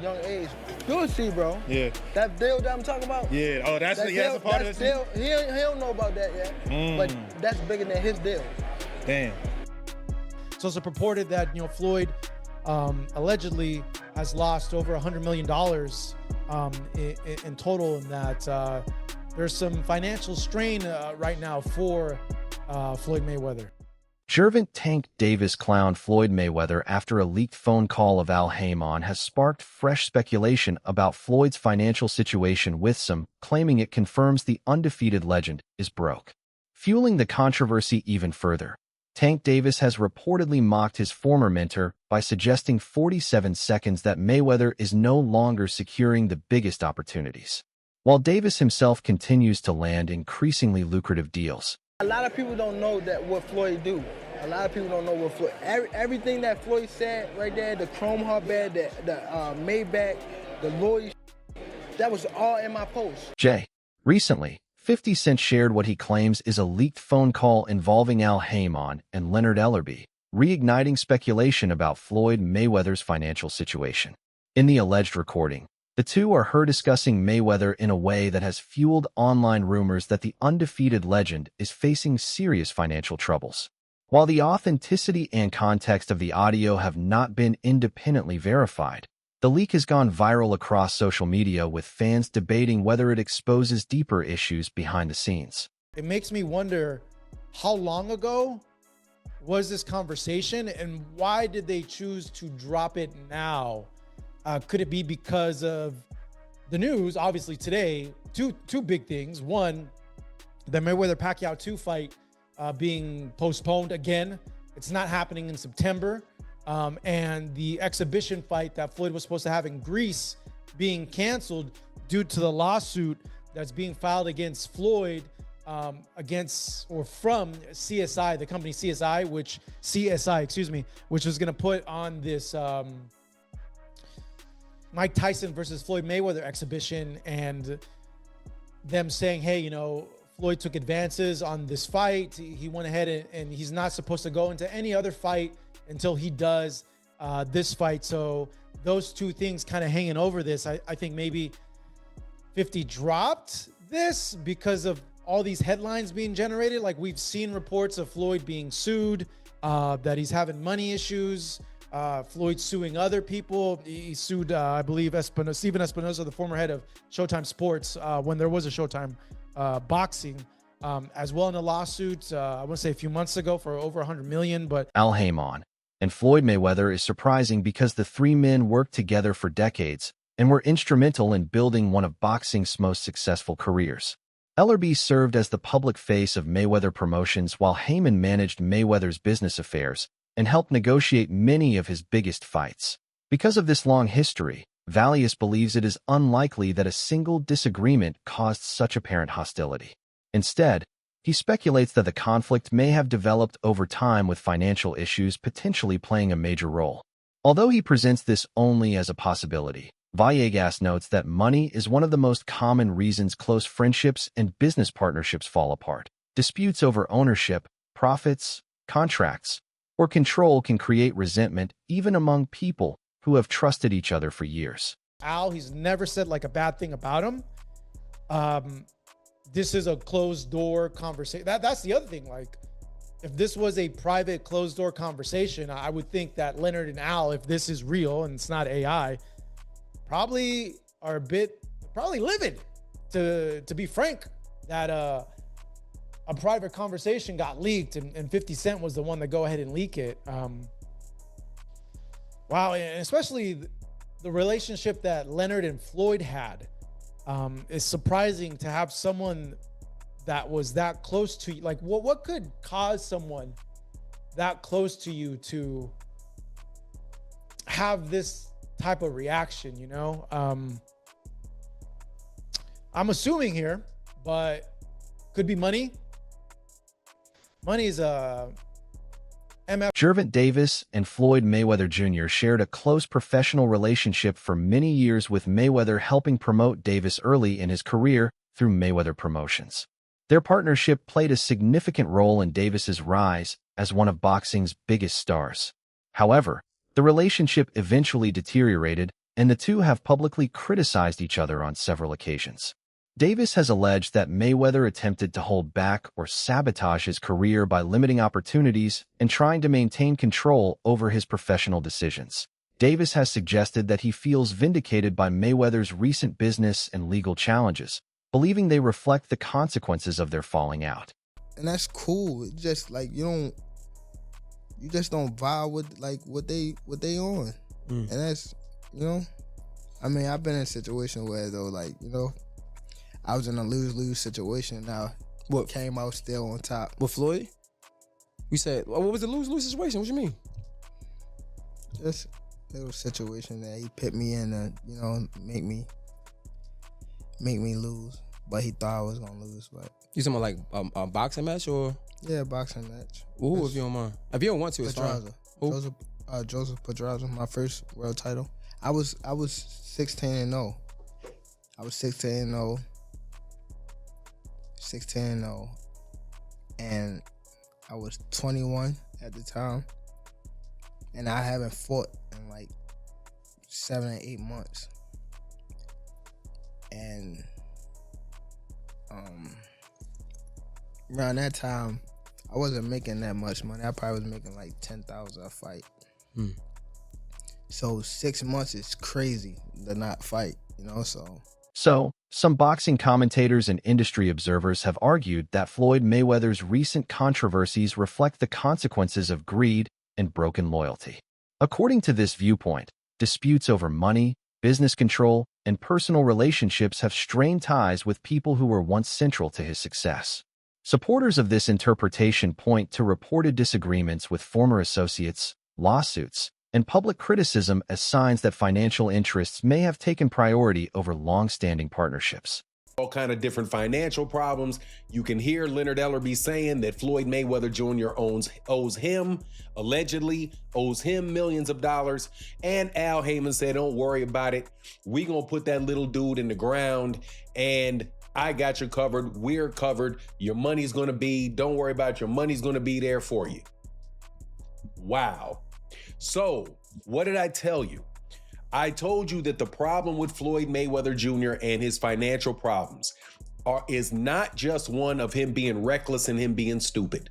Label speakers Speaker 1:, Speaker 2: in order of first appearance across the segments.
Speaker 1: Young age. You'll see, bro.
Speaker 2: Yeah.
Speaker 1: That deal that I'm talking about?
Speaker 2: Yeah. Oh, that's a part of
Speaker 1: deal. He don't know about that yet. But that's bigger than his deal.
Speaker 2: Damn.
Speaker 3: So it's purported that, Floyd allegedly has lost over $100 million in total, and that there's some financial strain right now for Floyd Mayweather.
Speaker 4: Gervonta Davis clowned Floyd Mayweather after a leaked phone call of Haymon has sparked fresh speculation about Floyd's financial situation, with some claiming it confirms the undefeated legend is broke. Fueling the controversy even further, Tank Davis has reportedly mocked his former mentor by suggesting 47 seconds that Mayweather is no longer securing the biggest opportunities, while Davis himself continues to land increasingly lucrative deals.
Speaker 1: A lot of people don't know that what Floyd do. A lot of people don't know what Floyd. Everything that Floyd said right there, the chrome heart bed, the Maybach, the lawyer, that was all in my post.
Speaker 4: Recently, 50 Cent shared what he claims is a leaked phone call involving Haymon and Leonard Ellerbe, reigniting speculation about Floyd Mayweather's financial situation. In the alleged recording, the two are heard discussing Mayweather in a way that has fueled online rumors that the undefeated legend is facing serious financial troubles. While the authenticity and context of the audio have not been independently verified, the leak has gone viral across social media, with fans debating whether it exposes deeper issues behind the scenes.
Speaker 3: It makes me wonder, how long ago was this conversation, and why did they choose to drop it now? Could it be because of the news? Obviously today, two big things. One, the Mayweather-Pacquiao 2 fight being postponed again. It's not happening in September. And the exhibition fight that Floyd was supposed to have in Greece being canceled due to the lawsuit that's being filed against Floyd from CSI, the company CSI, which was going to put on this Mike Tyson versus Floyd Mayweather exhibition, and them saying, hey, Floyd took advances on this fight. He went ahead and he's not supposed to go into any other fight until he does this fight. So those two things kind of hanging over this. I think maybe 50 dropped this because of all these headlines being generated. Like, we've seen reports of Floyd being sued, that he's having money issues. Floyd suing other people. He sued, I believe, Steven Espinosa, the former head of Showtime Sports, when there was a Showtime boxing, as well, in a lawsuit, I want to say a few months ago, for over $100 million. But
Speaker 4: Haymon and Floyd Mayweather is surprising because the three men worked together for decades and were instrumental in building one of boxing's most successful careers. Ellerbe served as the public face of Mayweather Promotions, while Haymon managed Mayweather's business affairs and helped negotiate many of his biggest fights. Because of this long history, Valius believes it is unlikely that a single disagreement caused such apparent hostility. Instead, he speculates that the conflict may have developed over time, with financial issues potentially playing a major role. Although he presents this only as a possibility, Villegas notes that money is one of the most common reasons close friendships and business partnerships fall apart. Disputes over ownership, profits, contracts, or control can create resentment even among people who have trusted each other for years.
Speaker 3: He's never said like a bad thing about him. This is a closed door conversation. That's the other thing. Like, if this was a private closed door conversation, I would think that Leonard and Al, if this is real and it's not AI, probably are probably livid, to be frank, that a private conversation got leaked and 50 Cent was the one to go ahead and leak it. Wow, and especially the relationship that Leonard and Floyd had. Is surprising to have someone that was that close to you. Like, what could cause someone that close to you to have this type of reaction, I'm assuming here, but could be money. Money is
Speaker 4: Gervonta Davis and Floyd Mayweather Jr. shared a close professional relationship for many years, with Mayweather helping promote Davis early in his career through Mayweather Promotions. Their partnership played a significant role in Davis's rise as one of boxing's biggest stars. However, the relationship eventually deteriorated, and the two have publicly criticized each other on several occasions. Davis has alleged that Mayweather attempted to hold back or sabotage his career by limiting opportunities and trying to maintain control over his professional decisions. Davis has suggested that he feels vindicated by Mayweather's recent business and legal challenges, believing they reflect the consequences of their falling out.
Speaker 1: And that's cool. It's just like you just don't vibe with like what they on. And that's, I mean, I've been in a situation where though, like, I was in a lose-lose situation. Now, what came out still on top.
Speaker 5: With Floyd? You said, what was the lose-lose situation? What you mean?
Speaker 1: Just a little situation that he put me in to, make me lose. But he thought I was gonna lose. But
Speaker 5: You talking about like a boxing match or?
Speaker 1: yeah, boxing match.
Speaker 5: Ooh, if you don't mind. If you don't want to, it's fine.
Speaker 1: Pedraza. Joseph Pedraza, my first world title. I was 16-0. I was 16-0. 16-0. And I was 21 at the time. And I haven't fought in like 7 or 8 months. And around that time, I wasn't making that much money. I probably was making like $10,000 a fight. So 6 months is crazy to not fight,
Speaker 4: So, some boxing commentators and industry observers have argued that Floyd Mayweather's recent controversies reflect the consequences of greed and broken loyalty. According to this viewpoint, disputes over money, business control, and personal relationships have strained ties with people who were once central to his success. Supporters of this interpretation point to reported disagreements with former associates, lawsuits, and public criticism as signs that financial interests may have taken priority over long-standing partnerships.
Speaker 6: All kind of different financial problems. You can hear Leonard Ellerbe saying that Floyd Mayweather Jr. allegedly owes him millions of dollars. And Al Haymon said, don't worry about it. We gonna put that little dude in the ground and I got you covered. We're covered. Your money's gonna be, don't worry about it. Your money's gonna be there for you. Wow. So what did I tell you? I told you that the problem with Floyd Mayweather Jr. and his financial problems is not just one of him being reckless and him being stupid.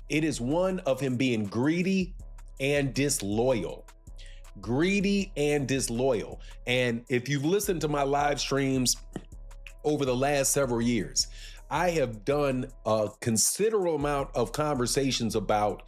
Speaker 6: It is one of him being greedy and disloyal. Greedy and disloyal. And if you've listened to my live streams over the last several years, I have done a considerable amount of conversations about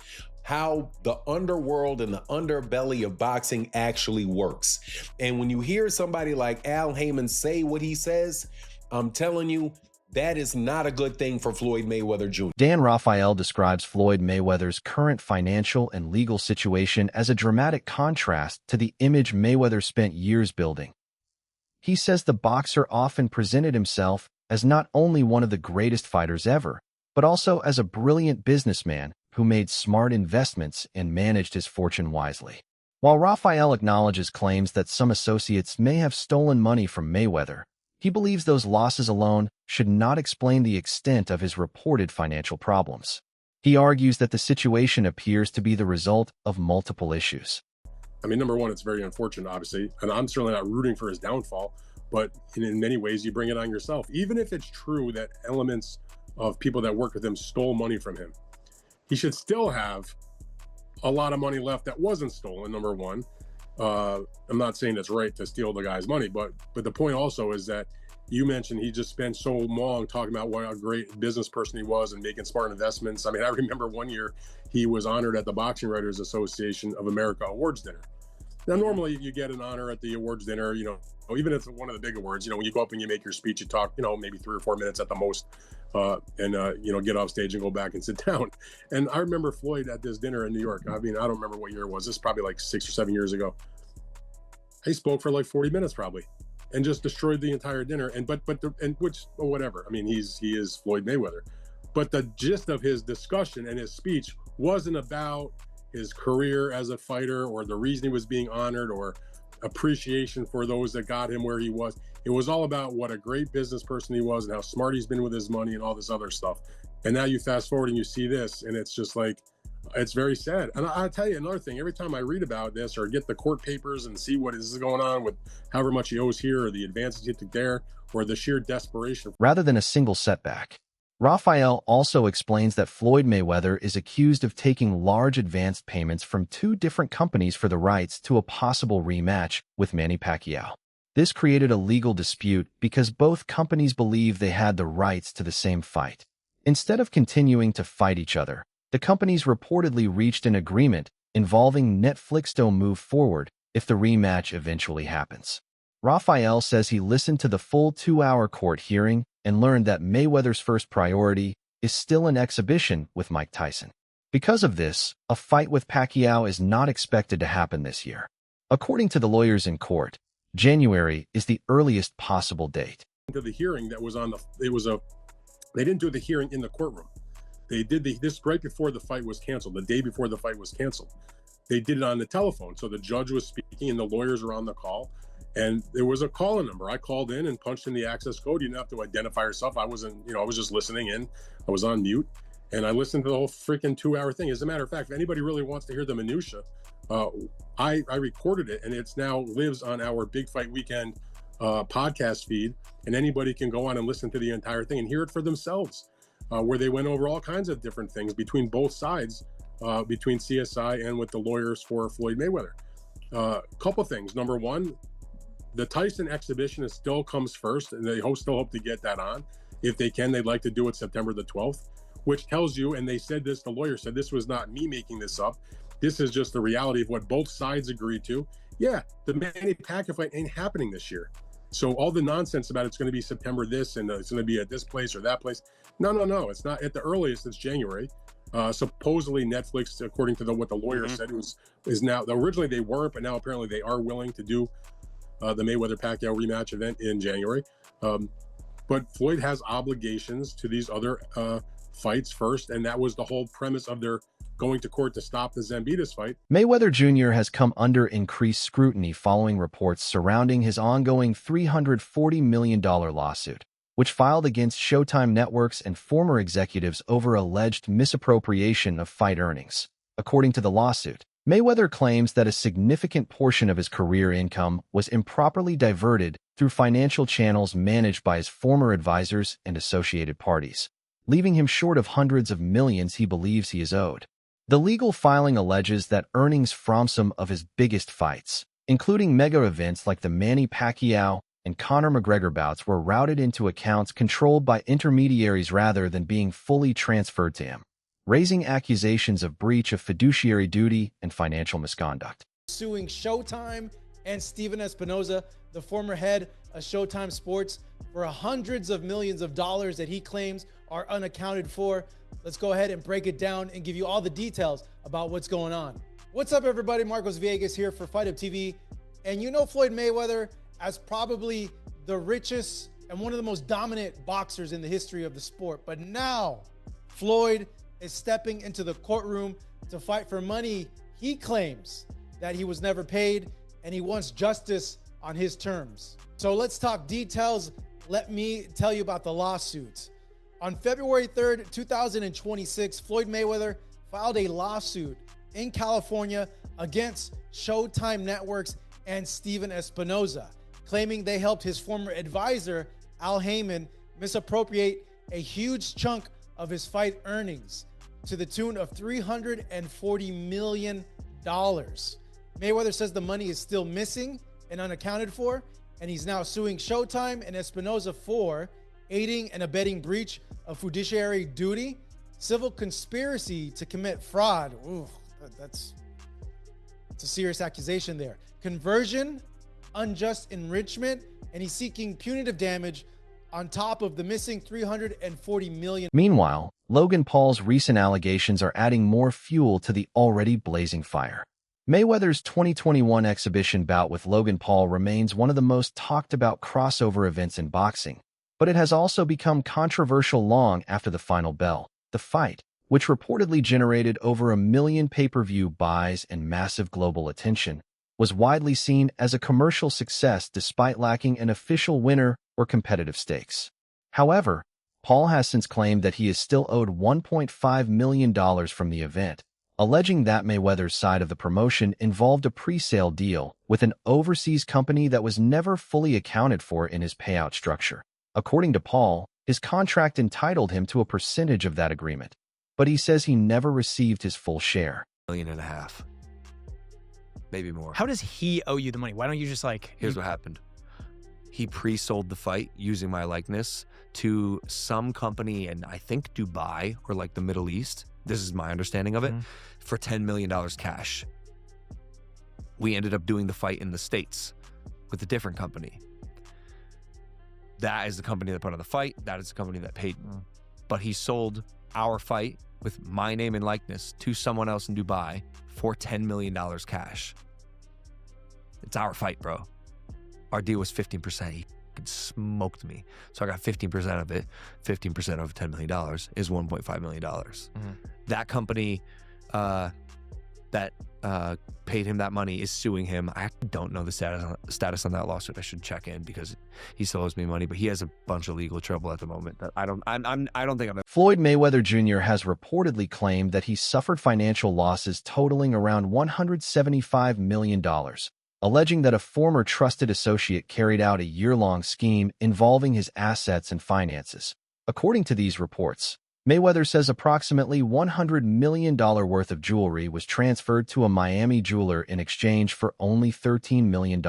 Speaker 6: how the underworld and the underbelly of boxing actually works. And when you hear somebody like Al Haymon say what he says, I'm telling you, that is not a good thing for Floyd Mayweather Jr.
Speaker 4: Dan Rafael describes Floyd Mayweather's current financial and legal situation as a dramatic contrast to the image Mayweather spent years building. He says the boxer often presented himself as not only one of the greatest fighters ever, but also as a brilliant businessman who made smart investments and managed his fortune wisely. While Rafael acknowledges claims that some associates may have stolen money from Mayweather, he believes those losses alone should not explain the extent of his reported financial problems. He argues that the situation appears to be the result of multiple issues.
Speaker 7: I mean, number one, it's very unfortunate, obviously, and I'm certainly not rooting for his downfall, but in many ways, you bring it on yourself. Even if it's true that elements of people that worked with him stole money from him, he should still have a lot of money left that wasn't stolen, number one. I'm not saying it's right to steal the guy's money, but the point also is that you mentioned he just spent so long talking about what a great business person he was and making smart investments. I mean, I remember one year he was honored at the Boxing Writers Association of America Awards dinner. Now, normally you get an honor at the awards dinner, even if it's one of the big awards, when you go up and you make your speech, you talk, maybe 3 or 4 minutes at the most, and get off stage and go back and sit down. And I remember Floyd at this dinner in New York. I mean, I don't remember what year it was. This is probably like 6 or 7 years ago. He spoke for like 40 minutes probably and just destroyed the entire dinner. Whatever. I mean, he is Floyd Mayweather. But the gist of his discussion and his speech wasn't about his career as a fighter or the reason he was being honored or appreciation for those that got him where he was. It was all about what a great business person he was and how smart he's been with his money and all this other stuff. And now you fast forward and you see this, and it's just like, It's very sad. And I'll tell you another thing. Every time I read about this or get the court papers and see what is going on with however much he owes here or the advances he took there or the sheer desperation.
Speaker 4: Rather than a single setback, Raphael also explains that Floyd Mayweather is accused of taking large advanced payments from two different companies for the rights to a possible rematch with Manny Pacquiao. This created a legal dispute because both companies believe they had the rights to the same fight. Instead of continuing to fight each other, the companies reportedly reached an agreement involving Netflix to move forward if the rematch eventually happens. Raphael says he listened to the full 2-hour court hearing and learned that Mayweather's first priority is still an exhibition with Mike Tyson. Because of this, a fight with Pacquiao is not expected to happen this year. According to the lawyers in court, January is the earliest possible date.
Speaker 7: To the hearing that was on they didn't do the hearing in the courtroom. They did this right before the fight was canceled, the day before the fight was canceled. They did it on the telephone. So the judge was speaking and the lawyers were on the call. And there was a call-in number. I called in and punched in the access code. You didn't have to identify yourself. I wasn't, I was just listening in. I was on mute. And I listened to the whole freaking 2-hour thing. As a matter of fact, if anybody really wants to hear the minutia, I recorded it, and it's now lives on our Big Fight Weekend podcast feed. And anybody can go on and listen to the entire thing and hear it for themselves, where they went over all kinds of different things between both sides, between CSI and with the lawyers for Floyd Mayweather. Couple things. Number one, the Tyson exhibition still comes first, and they still hope to get that on. If they can, they'd like to do it September the 12th, which tells you, and they said this, the lawyer said, this was not me making this up. This is just the reality of what both sides agreed to. Yeah, the Manny Pacquiao fight ain't happening this year. So all the nonsense about it's going to be September this and it's going to be at this place or that place. No. It's not. At the earliest, it's January. Supposedly Netflix, according to what the lawyer said, is now, originally they weren't, but now apparently they are willing to do the Mayweather-Pacquiao rematch event in January. But Floyd has obligations to these other fights first, and that was the whole premise of their going to court to stop the Zambitas fight.
Speaker 4: Mayweather Jr. has come under increased scrutiny following reports surrounding his ongoing $340 million lawsuit, which filed against Showtime Networks and former executives over alleged misappropriation of fight earnings. According to the lawsuit, Mayweather claims that a significant portion of his career income was improperly diverted through financial channels managed by his former advisors and associated parties, leaving him short of hundreds of millions he believes he is owed. The legal filing alleges that earnings from some of his biggest fights, including mega events like the Manny Pacquiao and Conor McGregor bouts, were routed into accounts controlled by intermediaries rather than being fully transferred to him, raising accusations of breach of fiduciary duty and financial misconduct.
Speaker 3: Suing Showtime and Steven Espinoza, the former head of Showtime Sports, for hundreds of millions of dollars that he claims are unaccounted for. Let's go ahead and break it down and give you all the details about what's going on. What's up, everybody? Marcos Villegas here for Fight Up TV. And you know Floyd Mayweather as probably the richest and one of the most dominant boxers in the history of the sport. But now Floyd is stepping into the courtroom to fight for money he claims that he was never paid, and he wants justice on his terms. So let's talk details. Let me tell you about the lawsuits. On February 3rd, 2026, Floyd Mayweather filed a lawsuit in California against Showtime Networks and Steven Espinoza, claiming they helped his former advisor, Al Haymon, misappropriate a huge chunk of his fight earnings to the tune of $340 million. Mayweather says the money is still missing and unaccounted for, and he's now suing Showtime and Espinoza for aiding and abetting breach of fiduciary duty, civil conspiracy to commit fraud. Ooh, that's a serious accusation there. Conversion, unjust enrichment, and he's seeking punitive damage on top of the missing $340 million.
Speaker 4: Meanwhile, Logan Paul's recent allegations are adding more fuel to the already blazing fire. Mayweather's 2021 exhibition bout with Logan Paul remains one of the most talked about crossover events in boxing, but it has also become controversial long after the final bell. The fight, which reportedly generated over 1 million pay-per-view buys and massive global attention, was widely seen as a commercial success despite lacking an official winner or competitive stakes. However, Paul has since claimed that he is still owed $1.5 million from the event, alleging that Mayweather's side of the promotion involved a pre-sale deal with an overseas company that was never fully accounted for in his payout structure. According to Paul, his contract entitled him to a percentage of that agreement, but he says he never received his full share.
Speaker 8: $1.5 million. Maybe more.
Speaker 9: How does he owe you the money? Why don't you just like...
Speaker 8: Here's what happened. He pre-sold the fight using my likeness to some company in, I think, Dubai or like the Middle East. This is my understanding of it, for $10 million cash. We ended up doing the fight in the States with a different company. That is the company that put on the fight. That is the company that paid. But he sold our fight with my name and likeness to someone else in Dubai for $10 million cash. It's our fight, bro. Our deal was 15%. He smoked me. So I got 15% of it. 15% of $10 million is $1.5 million. That company that paid him that money is suing him. I don't know the status on that lawsuit. I should check in because he still owes me money, but he has a bunch of legal trouble at the moment. That I don't think I'm...
Speaker 4: Floyd Mayweather Jr. has reportedly claimed that he suffered financial losses totaling around $175 million, alleging that a former trusted associate carried out a year-long scheme involving his assets and finances. According to these reports, Mayweather says approximately $100 million worth of jewelry was transferred to a Miami jeweler in exchange for only $13 million,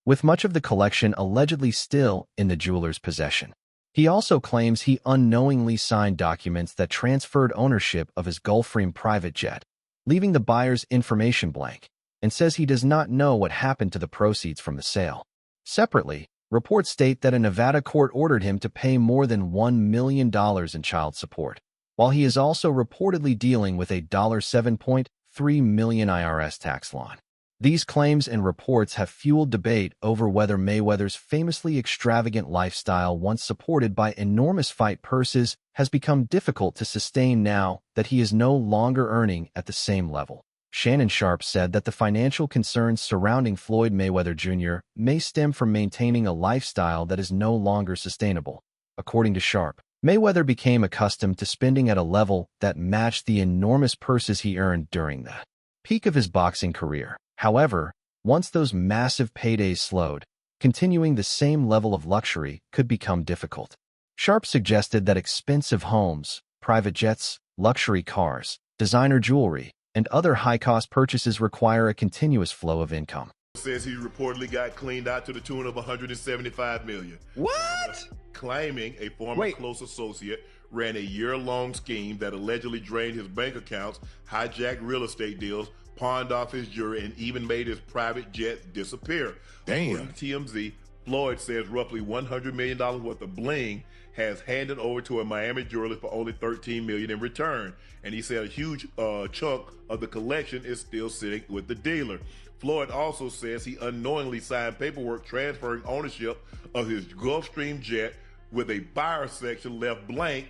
Speaker 4: with much of the collection allegedly still in the jeweler's possession. He also claims he unknowingly signed documents that transferred ownership of his Gulfstream private jet, leaving the buyer's information blank, and says he does not know what happened to the proceeds from the sale. Separately, reports state that a Nevada court ordered him to pay more than $1 million in child support, while he is also reportedly dealing with a $7.3 million IRS tax loan. These claims and reports have fueled debate over whether Mayweather's famously extravagant lifestyle, once supported by enormous fight purses, has become difficult to sustain now that he is no longer earning at the same level. Shannon Sharpe said that the financial concerns surrounding Floyd Mayweather Jr. may stem from maintaining a lifestyle that is no longer sustainable. According to Sharpe, Mayweather became accustomed to spending at a level that matched the enormous purses he earned during the peak of his boxing career. However, once those massive paydays slowed, continuing the same level of luxury could become difficult. Sharpe suggested that expensive homes, private jets, luxury cars, designer jewelry, and other high-cost purchases require a continuous flow of income.
Speaker 10: Says he reportedly got cleaned out to the tune of $175 million.
Speaker 6: What?
Speaker 10: Claiming a former close associate ran a year-long scheme that allegedly drained his bank accounts, hijacked real estate deals, pawned off his jewelry, and even made his private jet disappear. According to TMZ, Floyd says roughly $100 million worth of bling has handed over to a Miami jeweler for only $13 million in return. And he said a huge chunk of the collection is still sitting with the dealer. Floyd also says he unknowingly signed paperwork transferring ownership of his Gulfstream jet with a buyer section left blank,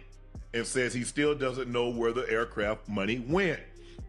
Speaker 10: and says he still doesn't know where the aircraft money went.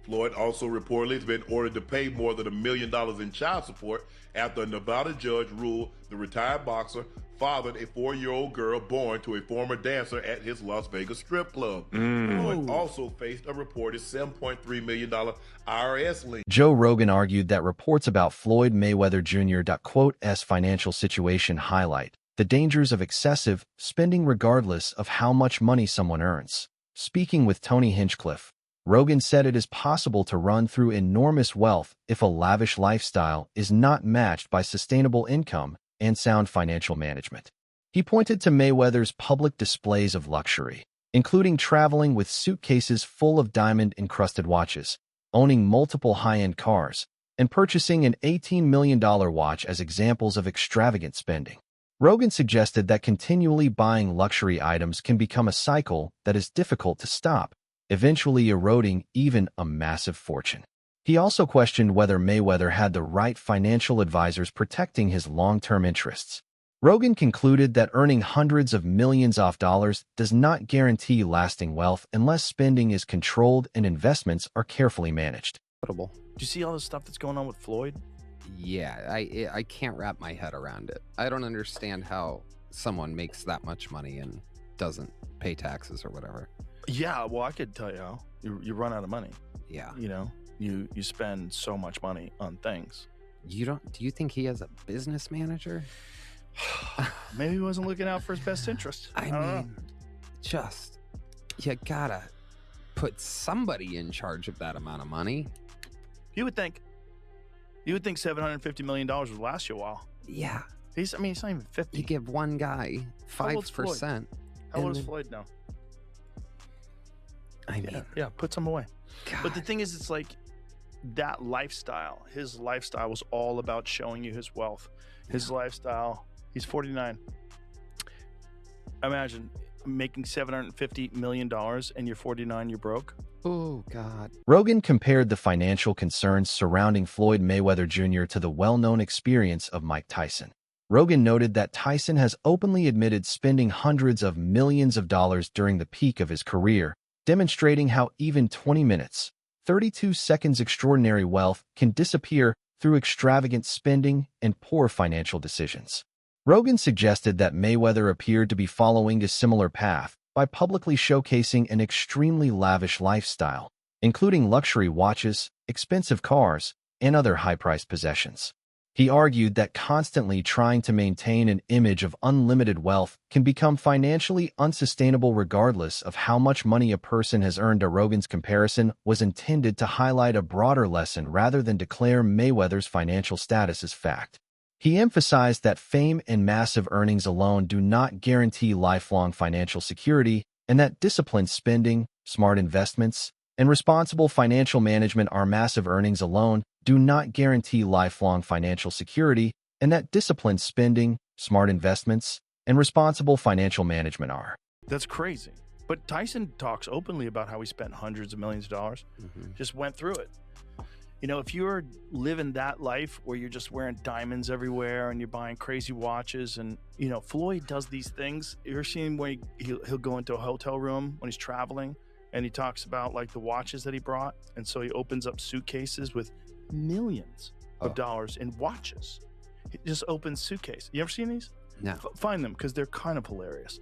Speaker 10: Floyd also reportedly has been ordered to pay more than $1 million in child support after a Nevada judge ruled the retired boxer fathered a 4-year-old girl born to a former dancer at his Las Vegas strip club. Floyd also faced a reported $7.3 million IRS lien.
Speaker 4: Joe Rogan argued that reports about Floyd Mayweather Jr.'s financial situation highlight the dangers of excessive spending regardless of how much money someone earns. Speaking with Tony Hinchcliffe, Rogan said it is possible to run through enormous wealth if a lavish lifestyle is not matched by sustainable income and sound financial management. He pointed to Mayweather's public displays of luxury, including traveling with suitcases full of diamond-encrusted watches, owning multiple high-end cars, and purchasing an $18 million watch as examples of extravagant spending. Rogan suggested that continually buying luxury items can become a cycle that is difficult to stop, eventually eroding even a massive fortune. He also questioned whether Mayweather had the right financial advisors protecting his long-term interests. Rogan concluded that earning hundreds of millions of dollars does not guarantee lasting wealth unless spending is controlled and investments are carefully managed.
Speaker 11: Do you see all the stuff that's going on with Floyd?
Speaker 12: Yeah, I can't wrap my head around it. I don't understand how someone makes that much money and doesn't pay taxes or whatever.
Speaker 11: Yeah, well, I could tell you how. You run out of money.
Speaker 12: Yeah.
Speaker 11: You know, you spend so much money on things.
Speaker 12: Do you think he has a business manager?
Speaker 11: Maybe he wasn't looking out for his best interest. I don't know.
Speaker 12: Just, you gotta put somebody in charge of that amount of money.
Speaker 11: You would think $750 million would last you a while.
Speaker 12: Yeah.
Speaker 11: He's not even 50.
Speaker 12: You give one guy 5%.
Speaker 11: How old is Floyd now?
Speaker 12: I mean,
Speaker 11: yeah, put some away.
Speaker 12: God.
Speaker 11: But the thing is, it's like that lifestyle. His lifestyle was all about showing you his wealth. His lifestyle. He's 49. Imagine making $750 million and you're 49, you're broke.
Speaker 12: Oh, God.
Speaker 4: Rogan compared the financial concerns surrounding Floyd Mayweather Jr. to the well-known experience of Mike Tyson. Rogan noted that Tyson has openly admitted spending hundreds of millions of dollars during the peak of his career, demonstrating how even 20 minutes, 32 seconds extraordinary wealth can disappear through extravagant spending and poor financial decisions. Rogan suggested that Mayweather appeared to be following a similar path by publicly showcasing an extremely lavish lifestyle, including luxury watches, expensive cars, and other high-priced possessions. He argued that constantly trying to maintain an image of unlimited wealth can become financially unsustainable regardless of how much money a person has earned. Rogan's comparison was intended to highlight a broader lesson rather than declare Mayweather's financial status as fact. He emphasized that fame and massive earnings alone do not guarantee lifelong financial security, and that disciplined spending, smart investments, and responsible financial management are massive earnings alone do not guarantee lifelong financial security, and that disciplined spending, smart investments, and responsible financial management are.
Speaker 11: That's crazy. But Tyson talks openly about how he spent hundreds of millions of dollars, just went through it. You know, if you're living that life where you're just wearing diamonds everywhere and you're buying crazy watches and, you know, Floyd does these things. You're seeing when he'll go into a hotel room when he's traveling and he talks about like the watches that he brought. And so he opens up suitcases with millions of dollars in watches. He just opens suitcase. You ever seen these?
Speaker 12: No.
Speaker 11: Find them because they're kind of hilarious.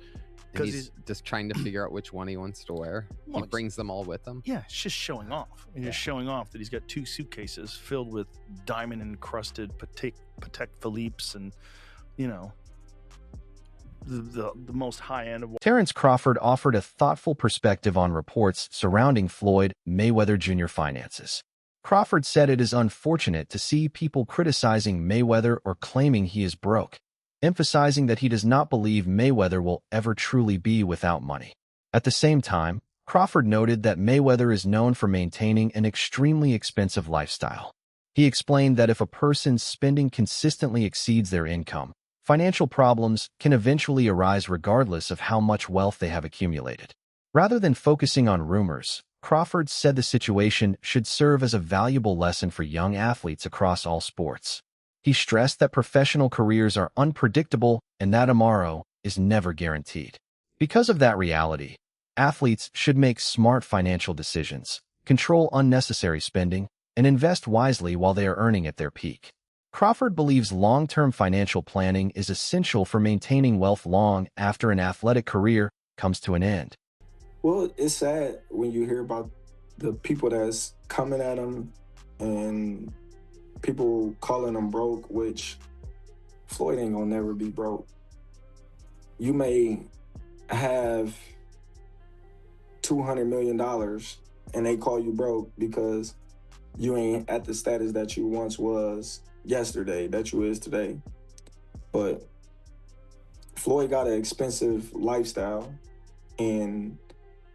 Speaker 12: Because he's just trying to figure out which one he wants to wear. He brings them all with him.
Speaker 11: Yeah, it's just showing off. He's just showing off that he's got 2 suitcases filled with diamond encrusted Patek Philippe's and, you know, the most high end of.
Speaker 4: Terrence Crawford offered a thoughtful perspective on reports surrounding Floyd Mayweather Jr. finances. Crawford said it is unfortunate to see people criticizing Mayweather or claiming he is broke, emphasizing that he does not believe Mayweather will ever truly be without money. At the same time, Crawford noted that Mayweather is known for maintaining an extremely expensive lifestyle. He explained that if a person's spending consistently exceeds their income, financial problems can eventually arise regardless of how much wealth they have accumulated. Rather than focusing on rumors, Crawford said the situation should serve as a valuable lesson for young athletes across all sports. He stressed that professional careers are unpredictable and that tomorrow is never guaranteed. Because of that reality, athletes should make smart financial decisions, control unnecessary spending, and invest wisely while they are earning at their peak. Crawford believes long-term financial planning is essential for maintaining wealth long after an athletic career comes to an end.
Speaker 13: Well, it's sad when you hear about the people that's coming at him and people calling him broke, which Floyd ain't gonna never be broke. You may have $200 million and they call you broke because you ain't at the status that you once was yesterday, that you is today. But Floyd got an expensive lifestyle, and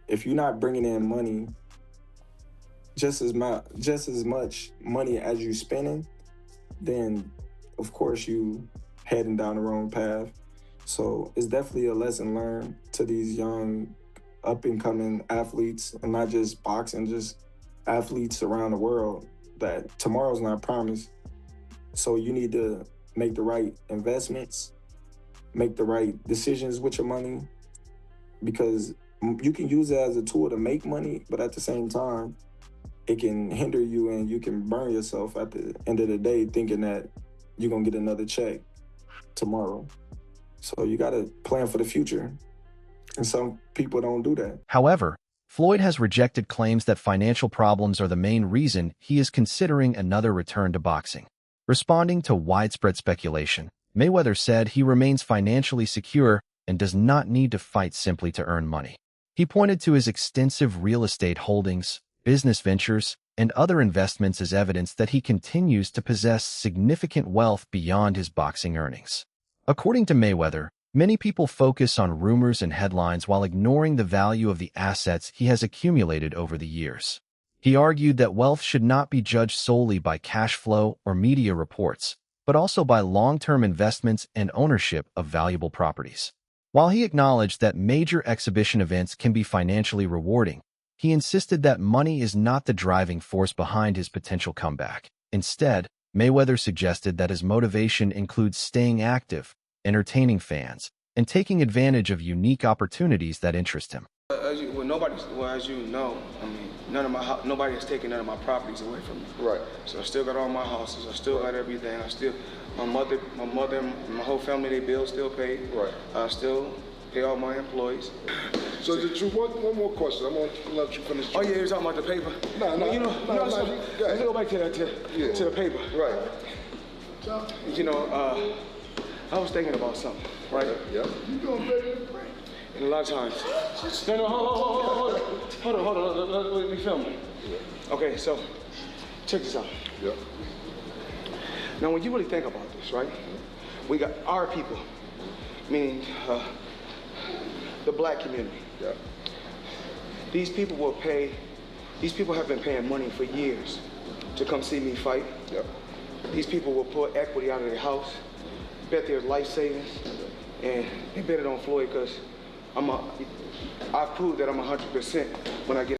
Speaker 13: if you're not bringing in money, just as much money as you spending, then of course you heading down the wrong path. So it's definitely a lesson learned to these young up and coming athletes, and not just boxing, just athletes around the world, that tomorrow's not promised. So you need to make the right investments, make the right decisions with your money, because you can use it as a tool to make money, but at the same time, it can hinder you and you can burn yourself at the end of the day thinking that you're gonna get another check tomorrow. So you gotta plan for the future. And some people don't do that.
Speaker 4: However, Floyd has rejected claims that financial problems are the main reason he is considering another return to boxing. Responding to widespread speculation, Mayweather said he remains financially secure and does not need to fight simply to earn money. He pointed to his extensive real estate holdings, business ventures, and other investments as evidence that he continues to possess significant wealth beyond his boxing earnings. According to Mayweather, many people focus on rumors and headlines while ignoring the value of the assets he has accumulated over the years. He argued that wealth should not be judged solely by cash flow or media reports, but also by long-term investments and ownership of valuable properties. While he acknowledged that major exhibition events can be financially rewarding, he insisted that money is not the driving force behind his potential comeback. Instead, Mayweather suggested that his motivation includes staying active, entertaining fans, and taking advantage of unique opportunities that interest him.
Speaker 14: As you know, I mean, nobody has taken none of my properties away from me.
Speaker 15: Right.
Speaker 14: So I still got all my houses. I still got everything. My mother, and my whole family, they bills still paid.
Speaker 15: Right.
Speaker 14: I still pay all my employees.
Speaker 15: So one more question. I'm gonna let you finish.
Speaker 14: Oh yeah, you're talking about the paper.
Speaker 15: No.
Speaker 14: Let's go back to that to the paper.
Speaker 15: Right.
Speaker 14: You know, I was thinking about something, right?
Speaker 15: Yeah. You doing very great.
Speaker 14: And a lot of times, no, hold on, let me film it. Yeah. Okay, so check this out.
Speaker 15: Yeah.
Speaker 14: Now, when you really think about this, right? We got our people, meaning the black community.
Speaker 15: Yeah.
Speaker 14: These people have been paying money for years to come see me fight.
Speaker 15: Yeah.
Speaker 14: These people will pull equity out of their house, bet their life savings, and they bet it on Floyd because I proved that I'm 100% when I get